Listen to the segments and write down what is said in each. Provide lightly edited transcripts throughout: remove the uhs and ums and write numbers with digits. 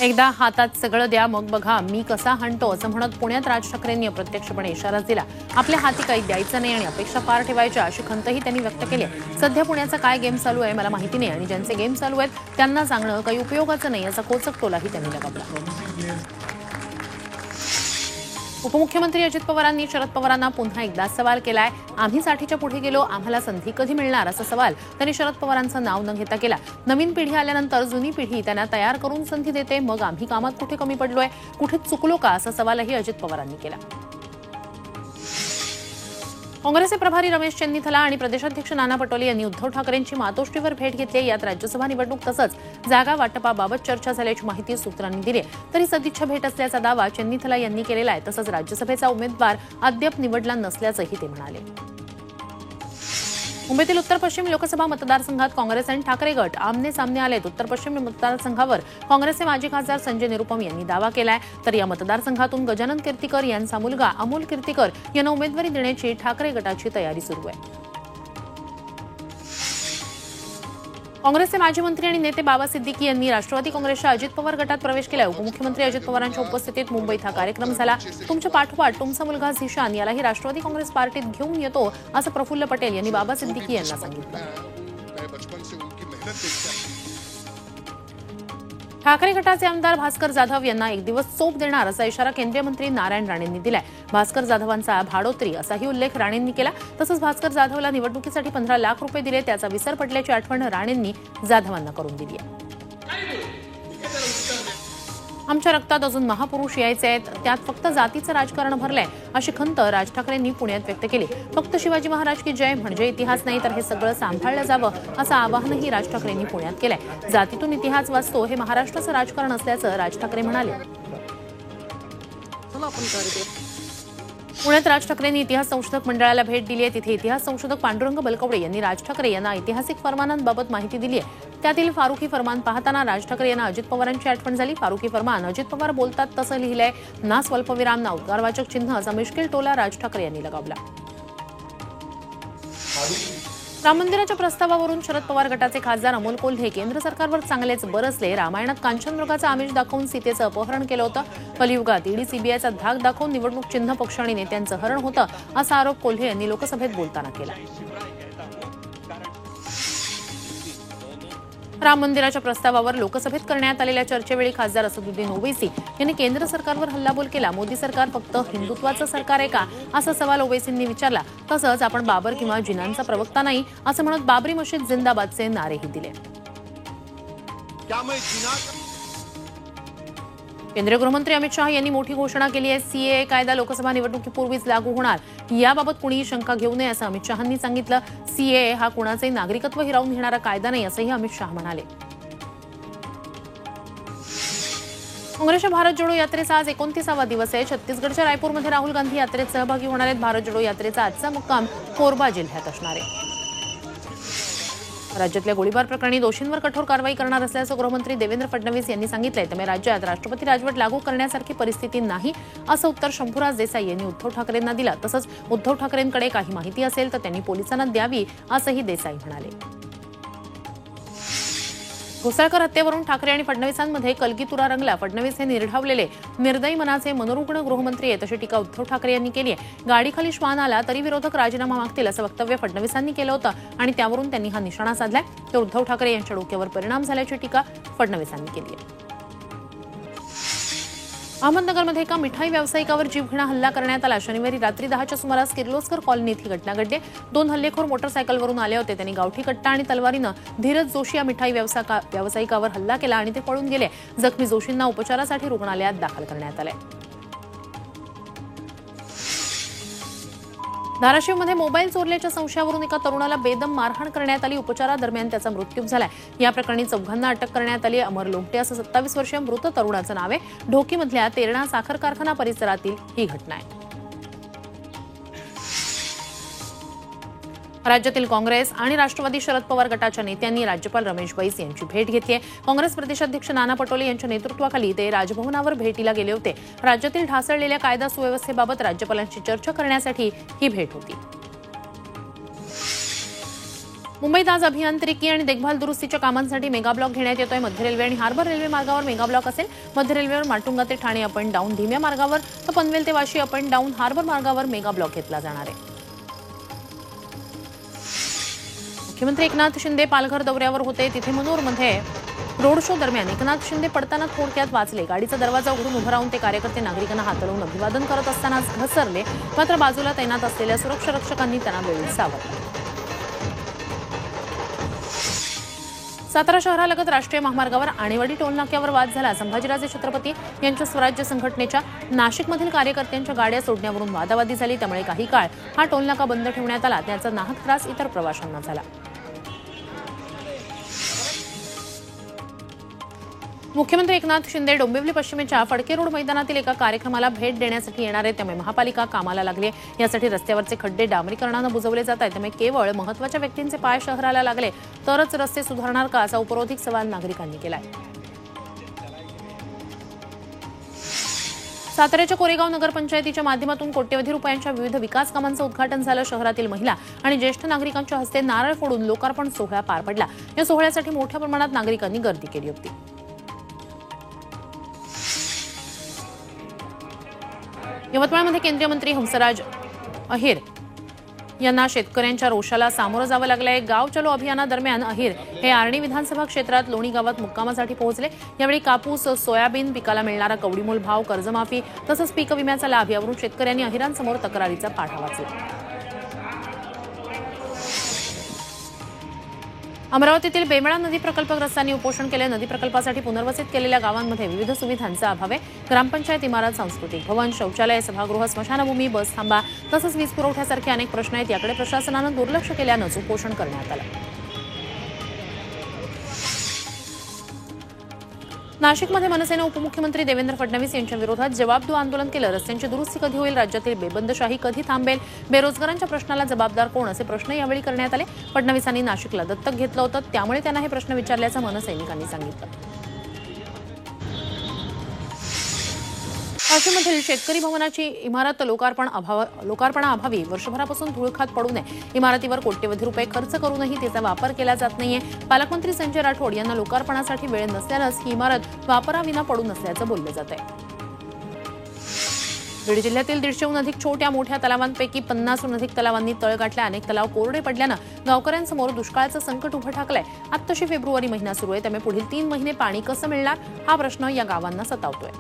एकदा हातात सगळं द्या मग बघा मी कसा हाणतो असं म्हणत पुण्यात राज ठाकरेंनी अप्रत्यक्षपणे इशाराच दिला. आपल्या हाती काही द्यायचं नाही आणि अपेक्षा पार ठेवायच्या अशी खंतही त्यांनी व्यक्त केली. सध्या पुण्याचा काय गेम चालू आहे मला माहिती नाही आणि ज्यांचे गेम चालू आहेत त्यांना सांगणं काही उपयोगाचं नाही असा कोचक टोलाही त्यांनी लगावला. उपमुख्यमंत्री अजित पवारांनी शरद पवारांना पुन्हा एकदा सवाल केलाय. आम्ही साठीच्या पुढे गेलो, आम्हाला संधी कधी मिळणार असा सवाल त्यांनी शरद पवारांचं नाव न घेता केला. नवीन पिढी आल्यानंतर जुनी पिढी त्यांना तयार करून संधी देते, मग आम्ही कामात कुठे कमी पडलोय, कुठे चुकलो का असा सवालही अजित पवारांनी केला. काँग्रेसचे प्रभारी रमेश चेन्नीथला आणि प्रदेशाध्यक्ष नाना पटोले यांनी उद्धव ठाकरेंची मातोश्रीवर भेट घेतली. यात राज्यसभा निवडणूक तसंच जागा वाटपाबाबत चर्चा झाल्याची माहिती सूत्रांनी दिली. तरी सदिच्छा भेट असल्याचा दावा चेन्नीथला यांनी केलेला आहे. तसंच राज्यसभेचा उमेदवार अद्याप निवडला नसल्याचंही ते म्हणाले. मुंबईतील उत्तर पश्चिम लोकसभा मतदारसंघात काँग्रेस आणि ठाकरे गट आमने सामने आलेत. उत्तर पश्चिम मतदारसंघावर काँग्रेसचे माजी खासदार संजय निरुपम यांनी दावा केलाय. तर या मतदारसंघातून गजानन कीर्तीकर यांचा मुलगा अमोल कीर्तीकर यांना उमेदवारी देण्याची ठाकरे गटाची तयारी सुरू आहे. काँग्रेसचे माजी मंत्री आणि नेते बाबा सिद्दीकी यांनी राष्ट्रवादी काँग्रेसच्या अजित पवार गटात प्रवेश केलाय. उपमुख्यमंत्री अजित पवारांच्या उपस्थितीत मुंबईत हा कार्यक्रम झाला. तुमच्या पाठोपाठ तुमचा मुलगा झिशान यालाही राष्ट्रवादी काँग्रेस पार्टीत घेऊन येतो असं प्रफुल्ल पटेल यांनी बाबा सिद्दीकी यांना सांगितलं. ठाकरे गटाचे आमदार भास्कर जाधव यांना एक दिवस चोप देणार असा इशारा केंद्रीय मंत्री नारायण राणेंनी दिलाय. भास्कर जाधवांचा भाडोत्री असाही उल्लेख राणेंनी केला. तसंच भास्कर जाधवला निवडणुकीसाठी 15 लाख रुपये दिले त्याचा विसर पडल्याची आठवण राणेंनी जाधवांना करून दिली आहे. आमच्या रक्तात अजून महापुरुष यायचे आहेत, त्यात फक्त जातीचं राजकारण भरलंय अशी खंत राज ठाकरेंनी पुण्यात व्यक्त केली. फक्त शिवाजी महाराज की जय म्हणजे इतिहास नाही तर हे सगळं सांभाळलं जावं असं आवाहनही राज ठाकरेंनी पुण्यात केलंय. जातीतून इतिहास वाचतो हे महाराष्ट्राचं राजकारण असल्याचं राज ठाकरे म्हणाले. पुण्यात राज ठाकरेंनी इतिहास संशोधक मंडळाला भेट दिली आहे. तिथे इतिहास संशोधक पांडुरंग बलकवडे यांनी राज ठाकरे यांना ऐतिहासिक फरमानांबाबत माहिती दिली आहे. त्यातील फारुखी फरमान पाहताना राज ठाकरे यांना अजित पवारांची आठवण झाली. फारुखी फरमान अजित पवार बोलतात तसं लिहिलंय. ना स्वल्पविराम ना उद्गारवाचक चिन्ह असा मिश्किल टोला राज ठाकरे यांनी लगावला. राम मंदिराच्या प्रस्तावावरून शरद पवार गटाचे खासदार अमोल कोल्हे केंद्र सरकारवर चांगलेच बरसले. रामायणात कांचनमृगाचं आमिष दाखवून सीतेचं अपहरण केलं होतं. कलियुगात ईडी सीबीआयचा धाक दाखवून निवडणूक चिन्ह पक्ष आणि नेत्यांचं हरण होतं असा आरोप कोल्हे यांनी लोकसभेत बोलताना केला. राम मंदिराच्या प्रस्तावावर लोकसभेत करण्यात आलेल्या चर्चेवेळी खासदार असदुद्दीन ओवैसी यांनी केंद्र सरकारवर हल्लाबोल केला. मोदी सरकार फक्त हिंदुत्वाचं सरकार आहे का असा सवाल ओवैसींनी विचारला. तसंच आपण बाबर किंवा जिनांचा प्रवक्ता नाही असं म्हणत बाबरी मशीद जिंदाबादचे नारेही दिले. केंद्रीय गृहमंत्री अमित शाह यांनी मोठी घोषणा केली आहे. सीएए कायदा लोकसभा निवडणुकीपूर्वीच लागू होणार, याबाबत कुणीही शंका घेऊ नये असं अमित शहांनी सांगितलं. सीएए हा कुणाचंही नागरिकत्व हिरावून घेणारा कायदा नाही असंही अमित शाह म्हणाले. काँग्रेसच्या भारत जोडो यात्रेचा आज 29वा दिवस आहे. छत्तीसगडच्या रायपूरमध्ये राहुल गांधी यात्रेत सहभागी होणार आहेत. भारत जोडो यात्रेचा आजचा मुक्काम कोरबा जिल्ह्यात असणार आहे. राज्यातल्या गोळीबार प्रकरणी दोषींवर कठोर कारवाई करणार असल्याचं गृहमंत्री देवेंद्र फडणवीस यांनी सांगितलंय. त्यामुळे राज्यात राष्ट्रपती राजवट लागू करण्यासारखी परिस्थिती नाही असं उत्तर शंभूराज देसाई यांनी उद्धव ठाकरेंना दिलं. तसंच उद्धव ठाकरेंकडे काही माहिती असेल तर त्यांनी पोलिसांना द्यावी असंही देसाई म्हणाले. घोसाळकर हत्येवरून ठाकरे आणि फडणवीसांमध्ये कलगीतुरा रंगला. फडणवीस हे निर्ढावलेले निर्दयी मनाचे मनोरुग्ण गृहमंत्री आहेत अशी टीका उद्धव ठाकरे यांनी केली आहे. गाडीखाली श्वान आला तरी विरोधक राजीनामा मागतील असं वक्तव्य फडणवीसांनी केलं होतं आणि त्यावरून त्यांनी हा निशाणा साधलाय. तर उद्धव ठाकरे यांच्या डोक्यावर परिणाम झाल्याची टीका फडणवीसांनी केली आहे. अहमदनगरमध्ये एका मिठाई व्यावसायिकावर जीवघेणा हल्ला करण्यात आला. शनिवारी रात्री 10च्या सुमारास किर्लोस्कर कॉलनीत ही घटना घडली. 2 हल्लेखोर मोटरसायकलवरून आले होते. त्यांनी गावठी कट्टा आणि तलवारीनं धीरज जोशी या मिठाई व्यावसायिकावर हल्ला केला आणि ते पळून गेले. जखमी जोशींना उपचारासाठी रुग्णालयात दाखल करण्यात आले. धाराशिवमध्ये मोबाईल चोरल्याच्या संशयावरून एका तरुणाला बेदम मारहाण करण्यात आली. उपचारादरम्यान त्याचा मृत्यू झालाय. या प्रकरणी 4 अटक करण्यात आली. अमर लोमटे असं 27 वर्षीय मृत तरुणाचं नाव आहे. ढोकीमधल्या तेरणा साखर कारखाना परिसरातील ही घटना आहे. राज्यातील काँग्रेस आणि राष्ट्रवादी शरद पवार गटाच्या नेत्यांनी राज्यपाल रमेश बैस यांची भेट घेतली आहे. काँग्रेस प्रदेशाध्यक्ष नाना पटोले यांच्या नेतृत्वाखाली ते राजभवनावर भेटीला गेले होते. राज्यातील ढासळलेल्या कायदा सुव्यवस्थेबाबत राज्यपालांशी चर्चा करण्यासाठी ही भेट होती. मुंबईत आज अभियांत्रिकी आणि देखभाल दुरुस्तीच्या कामांसाठी मेगा ब्लॉक घेण्यात येतोय. मध्य रेल्वे आणि हार्बर रेल्वे मार्गावर मेगा ब्लॉक असेल. मध्य रेल्वेवर माटुंगा ते ठाणे अप अँड डाऊन धीम्या मार्गावर, तर पनवेल ते Vashi up and down harbour मार्गावर मेगा ब्लॉक घेतला जाणार आहे. मुख्यमंत्री एकनाथ शिंदे पालघर दौऱ्यावर होते. तिथे मनोरमध्ये रोड शो दरम्यान एकनाथ शिंदे पडताना थोडक्यात वाचले. गाडीचा दरवाजा उघडून उभं राहून ते कार्यकर्ते नागरिकांना हात लावून अभिवादन करत असताना घसरले. मात्र बाजूला तैनात असलेल्या सुरक्षा रक्षकांनी त्यांना वेळीच सावरलं. सातारा शहरालगत राष्ट्रीय महामार्गावर आणेवाडी टोलनाक्यावर वाद झाला. संभाजीराजे छत्रपती यांच्या स्वराज्य संघटनेच्या नाशिकमधील कार्यकर्त्यांच्या गाड्या सोडण्यावरून वादावादी झाली. त्यामुळे काही काळ हा टोलनाका बंद ठेवण्यात आला. त्याचा नाहक त्रास इतर प्रवाशांना झाला. मुख्यमंत्री एकनाथ शिंदे डोंबिवली पश्चिमेच्या फडके रोड मैदानातील एका कार्यक्रमाला भेट देण्यासाठी येणार आहेत. त्यामुळे महापालिका कामाला लागली. यासाठी रस्त्यावरचे खड्डे डांबरीकरणानं बुजवले जात आहेत. त्यामुळे केवळ महत्त्वाच्या व्यक्तींचे पाय शहराला लागले तरच रस्ते सुधारणार का, असा उपरोधिक सवाल नागरिकांनी केलाय. साताऱ्याच्या कोरेगाव नगरपंचायतीच्या माध्यमातून कोट्यवधी रुपयांच्या विविध विकास कामांचं उद्घाटन झालं. शहरातील महिला आणि ज्येष्ठ नागरिकांच्या हस्ते नारळ फोडून लोकार्पण सोहळा पार पडला. या सोहळ्यासाठी मोठ्या प्रमाणात नागरिकांनी गर्दी केली होती. यवतमाळमध्ये केंद्रीय मंत्री हंसराज अहिर यांना शेतकऱ्यांच्या रोषाला सामोरं जावं लागलंय. गाव चलो अभियानादरम्यान अहिर हे आर्णी विधानसभा क्षेत्रात लोणी गावात मुक्कामासाठी पोहोचले. यावेळी कापूस, सोयाबीन पिकाला मिळणारा कवडीमोल भाव, कर्जमाफी तसंच पीक विम्याचा लाभ यावरून शेतकऱ्यांनी अहिरांसमोर तक्रारीचा पाढा वाचला. अमरावतीतील बेमळा नदी प्रकल्पग्रस्तांनी उपोषण केले. नदी प्रकल्पासाठी पुनर्वसित केलेल्या गावांमध्ये विविध सुविधांचा अभाव आहे. ग्रामपंचायत इमारत, सांस्कृतिक भवन, शौचालय, सभागृह, स्मशानभूमी, बस थांबा तसंच वीज पुरवठ्यासारखे अनेक प्रश्न आहेत. याकडे प्रशासनानं दुर्लक्ष केल्यानंच उपोषण करण्यात आलं. नाशिकमध्ये मनसेनं उपमुख्यमंत्री देवेंद्र फडणवीस यांच्या विरोधात जवाबदो आंदोलन केलं. रस्त्यांची दुरुस्ती कधी होईल, राज्यातील बेबंदशाही कधी थांबेल, बेरोजगारांच्या प्रश्नाला जबाबदार कोण, असे प्रश्न यावेळी करण्यात आले. फडणवीसांनी नाशिकला दत्तक घेतलं होतं, त्यामुळे त्यांना हे प्रश्न विचारल्याचं मनसैनिकांनी सांगितलं. वाशीमधील शेतकरी भवनाची इमारत लोकार्पणाअभावी वर्षभरापासून धूळखात पडू नये. इमारतीवर कोट्यवधी रुपये खर्च करूनही तिचा वापर केला जात नाहीये. पालकमंत्री संजय राठोड यांना लोकार्पणासाठी वेळ नसल्यानंच ही इमारत वापराविना पडू नसल्याचं बोललं जात आहे. बीड जिल्ह्यातील 150हून अधिक छोट्या मोठ्या तलावांपैकी 50हून अधिक तलावांनी तळ गाठल्या. अनेक तलाव कोरडे पडल्यानं गावकऱ्यांसमोर दुष्काळाचं संकट उभं ठाकलंय. आत्ताशी फेब्रुवारी महिना सुरू आहे, त्यामुळे पुढील 3 महिने पाणी कसं मिळणार, हा प्रश्न या गावांना सतावतोय.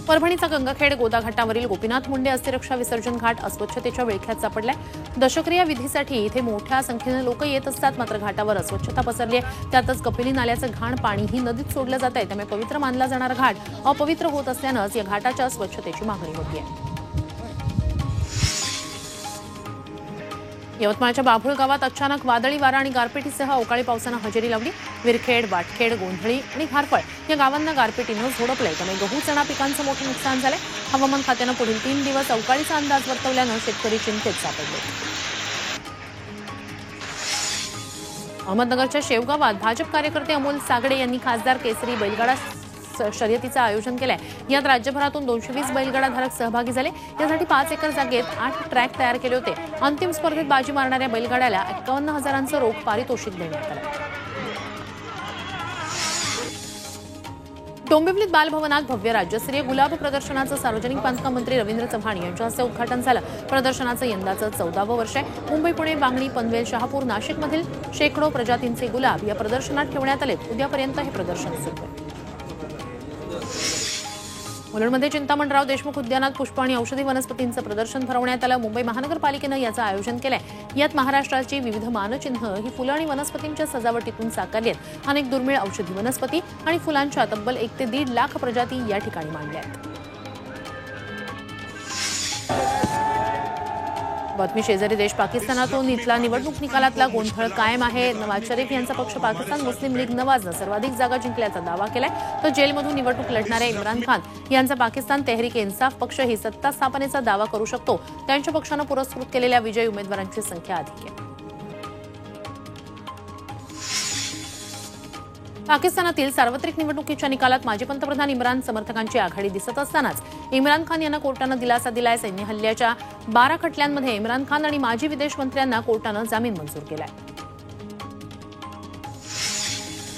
परभणीचा गंगाखेड गोदा घाटावरील गोपीनाथ मुंडे अस्थिरक्षा विसर्जन घाट अस्वच्छतेच्या विळख्यात सापडलाय. दशक्रिया विधीसाठी इथे मोठ्या संख्येनं लोक येत असतात, मात्र घाटावर अस्वच्छता पसरली आहे. त्यातच कपिली नाल्याचं घाण पाणीही नदीत सोडलं जात आहे. त्यामुळे पवित्र मानला जाणारा घाट अपवित्र होत असल्यानंच या घाटाच्या स्वच्छतेची मागणी होती आहे. यवतमाळच्या बाभुळ गावात अचानक वादळी वारा आणि गारपिटीसह अवकाळी पावसानं हजेरी लावली. विरखेड, वाटखेड, गोंधळी आणि घारफळ या गावांना गारपिटीनं झोडपलंय. त्यामुळे गहू, चणा पिकांचं मोठं नुकसान झालंय. हवामान खात्यानं पुढील 3 दिवस अवकाळीचा अंदाज वर्तवल्यानं शेतकरी चिंतेत सापडले. अहमदनगरच्या शेवगावात भाजप कार्यकर्ते अमोल सागडे यांनी खासदार केसरी बैलगाडा शर्यतीचं आयोजन केलंय. यात राज्यभरातून 220 बैलगाडाधारक सहभागी झाले. यासाठी 5 एकर जागेत 8 ट्रॅक तयार केले होते. अंतिम स्पर्धेत बाजी मारणाऱ्या बैलगाड्याला 51,000चं रोख पारितोषिक देण्यात आलं. डोंबिवलीत बालभवनात भव्य राज्यस्तरीय गुलाब प्रदर्शनाचं सार्वजनिक बांधकाम मंत्री रवींद्र चव्हाण यांच्या हस्ते उद्घाटन झालं. प्रदर्शनाचं यंदाचं 14वं वर्ष आहे. मुंबई, पुणे, बांगणी, पनवेल, शहापूर, नाशिकमधील शेकडो प्रजातींचे गुलाब या प्रदर्शनात ठेवण्यात आले. उद्यापर्यंत हे प्रदर्शन सुरू आहे. मुलुंडमध्ये चिंतामणराव देशमुख उद्यानात पुष्प आणि औषधी वनस्पतींचं प्रदर्शन भरवण्यात आलं. मुंबई महानगरपालिकेनं याचं आयोजन केलंय. यात महाराष्ट्राची विविध मानचिन्ह ही फुलं आणि वनस्पतींच्या सजावटीतून साकारली आहेत. अनेक दुर्मिळ औषधी वनस्पती आणि फुलांच्या तब्बल 1 ते 1.5 लाख प्रजाती या ठिकाणी मांडल्या आहेत. बातमी शेजारी देश पाकिस्तानातून इथला निवडणूक निकालातला गोंधळ कायम आहे. नवाज शरीफ यांचा पक्ष पाकिस्तान मुस्लिम लीग नवाजनं सर्वाधिक जागा जिंकल्याचा दावा केलाय. तर जेलमधून निवडणूक लढणाऱ्या इम्रान खान यांचा पाकिस्तान तेहरीक इन्साफ पक्ष ही सत्ता स्थापनेचा दावा करू शकतो. त्यांच्या पक्षानं पुरस्कृत केलेल्या विजयी उमेदवारांची संख्या अधिक आहे. पाकिस्तानातील सार्वत्रिक निवडणुकीच्या निकालात माजी पंतप्रधान इम्रान समर्थकांची आघाडी दिसत असतानाच इम्रान खान यांना कोर्टानं दिलासा दिलाय। सैन्य हल्ल्याच्या 12 खटल्यांमध्ये इम्रान खान आणि माजी विदेश मंत्र्यांना कोर्टानं जामीन मंजूर केलाय।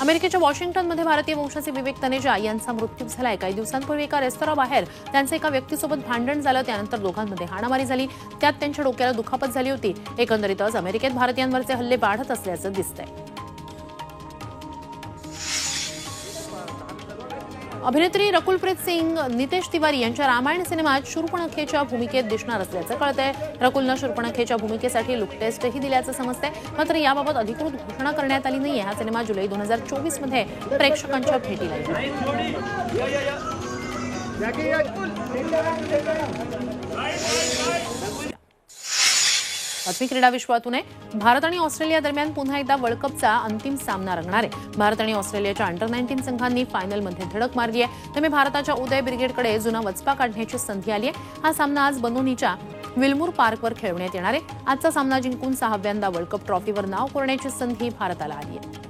अमेरिकेच्या वॉशिंग्टनमध्ये भारतीय वंशाचे विवेक तनेजा यांचा मृत्यू झालाय। काही दिवसांपूर्वी एका रेस्टॉरंटबाहेर त्यांचं एका व्यक्तीसोबत भांडण झालं, त्यानंतर दोघांमध्ये हाणामारी झाली, त्यात त्यांच्या डोक्याला दुखापत झाली होती। एकंदरीतच अमेरिकेत भारतीयांवरचे हल्ले वाढत असल्याचं दिसतंय। अभिनेत्री रकुलप्रीत सिंग नितेश तिवारी यांच्या रामायण सिनेमात शूर्पणखेच्या भूमिकेत दिसणार असल्याचं कळतंय। रकुलनं शूर्पणखेच्या भूमिकेसाठी लुक टेस्टही दिल्याचं समजतंय, मात्र याबाबत अधिकृत घोषणा करण्यात आली नाहीये। हा सिनेमा जुलै 2024 मध्ये प्रेक्षकांच्या भेटीला येईल। बातमी क्रीडा विश्वातून आहे। भारत आणि ऑस्ट्रेलिया दरम्यान पुन्हा एकदा वर्ल्ड कपचा अंतिम सामना रंगणार आहे। भारत आणि ऑस्ट्रेलियाच्या अंडर-19 संघांनी फायनलमध्ये धडक मारली आहे, त्यामुळे भारताच्या उदय ब्रिगेडकडे जुना वचपा काढण्याची संधी आली आहे। हा सामना आज बनोनीच्या विल्मूर पार्कवर खेळवण्यात येणार आहे। आजचा सामना जिंकून 6व्यांदा वर्ल्ड कप ट्रॉफीवर नाव कोरण्याची संधी भारताला आली आहे।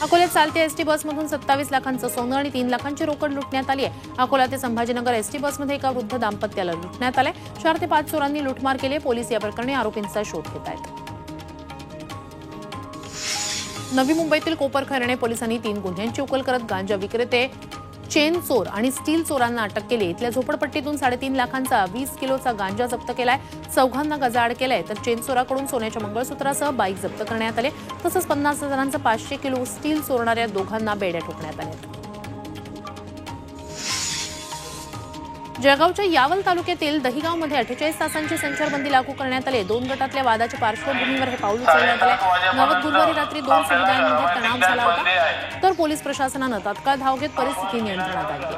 अकोल्यात चालत्या एसटी बसमधून 27 लाखांचं सोनं आणि 3 लाखांची रोकड लुटण्यात आली आहे। अकोला ते संभाजीनगर एसटी बसमध्ये एका वृद्ध दाम्पत्याला लुटण्यात आलंय। 4 ते 5 चोरांनी लुटमार केली। पोलीस या प्रकरणी आरोपींचा शोध घेत आहेत। नवी मुंबईतील कोपरखैरणे पोलिसांनी 3 गुन्ह्यांची उकल करत गांजा विक्रेते, चेन चोर आणि स्टील चोरांना अटक केली। इथल्या झोपडपट्टीतून 3.5 लाखांचा 20 किलोचा गांजा जप्त केलाय। 4घांना गजाआड केलाय, तर चेन चोराकडून सोन्याच्या मंगळसूत्रासह बाईक जप्त करण्यात आले। तसंच 50,000चं 500 किलो स्टील चोरणाऱ्या 2घांना बेड्या ठोकण्यात आल्या। जळगावच्या यावल तालुक्यातील दहिगावमध्ये 48 तासांची संचारबंदी लागू करण्यात आली। 2 गटातल्या वादाच्या पार्श्वभूमीवर हे पाऊल उचलण्यात आले। गावात गुरुवारी रात्री 2 समुदायांमध्ये तणाव झाला होता, तर पोलीस प्रशासनानं तात्काळ धाव घेत परिस्थिती नियंत्रणात आणली।